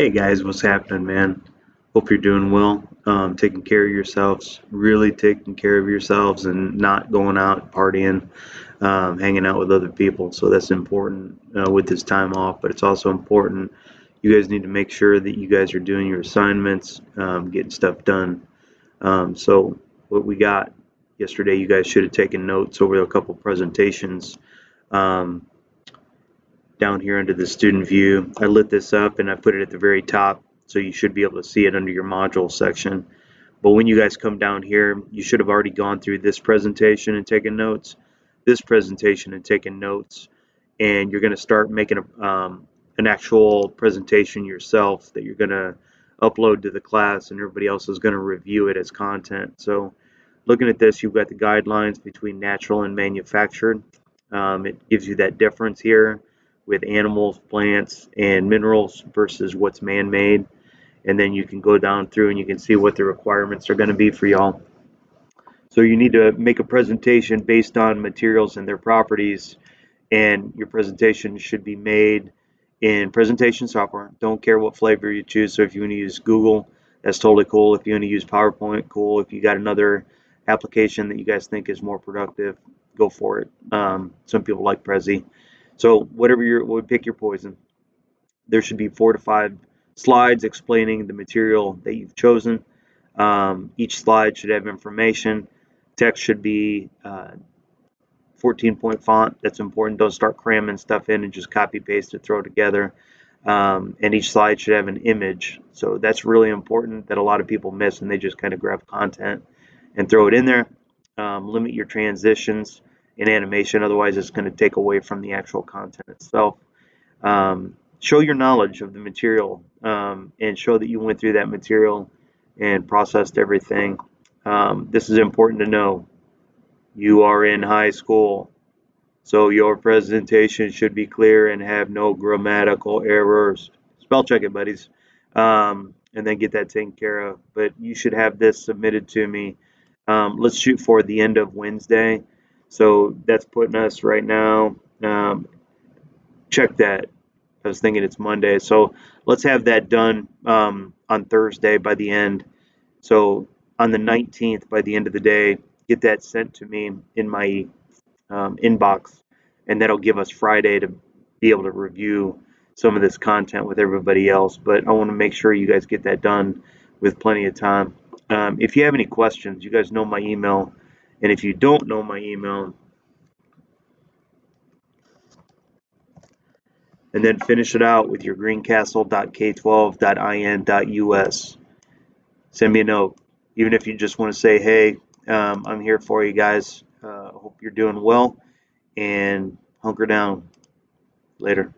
Hey guys, what's happening, man? Hope you're doing well. Taking care of yourselves, really taking care of yourselves, and not going out partying, hanging out with other people. So that's important with this time off. But it's also important. You guys need to make sure that you guys are doing your assignments, getting stuff done. So what we got yesterday, you guys should have taken notes over a couple presentations. Um, Down here under the student view. I lit this up and I put it at the very top, so you should be able to see it under your module section. But when you guys come down here, you should have already gone through this presentation and taken notes, this presentation and taken notes, and you're going to start making an actual presentation yourself that you're going to upload to the class, and everybody else is going to review it as content. So looking at this, you've got the guidelines between natural and manufactured. It gives you that difference here with animals, plants, and minerals versus what's man-made. And then you can go down through and you can see what the requirements are going to be for y'all. So you need to make a presentation based on materials and their properties, and your presentation should be made in presentation software. Don't care what flavor you choose. So if you want to use Google, that's totally cool. If you want to use PowerPoint, cool. If you got another application that you guys think is more productive, go for it. Some people like Prezi. So whatever pick your poison. There should be 4 to 5 slides explaining the material that you've chosen. Each slide should have information. Text should be 14-point font. That's important. Don't start cramming stuff in and just copy paste it, throw it together. And each slide should have an image. So that's really important that a lot of people miss, and they just kind of grab content and throw it in there. Limit your transitions and animation, otherwise it's going to take away from the actual content itself. Show your knowledge of the material, and show that you went through that material and processed everything. This is important to know. You are in high school, so your presentation should be clear and have no grammatical errors. Spell check it, buddies, and then get that taken care of. But you should have this submitted to me. Let's shoot for the end of Wednesday. So that's putting us right now. Check that. I was thinking it's Monday. So let's have that done on Thursday by the end. So on the 19th, by the end of the day, get that sent to me in my inbox, and that'll give us Friday to be able to review some of this content with everybody else. But I want to make sure you guys get that done with plenty of time. If you have any questions, you guys know my email. And if you don't know my email, and then finish it out with your greencastle.k12.in.us. Send me a note, even if you just want to say, hey, I'm here for you guys. Hope you're doing well, and hunker down. Later.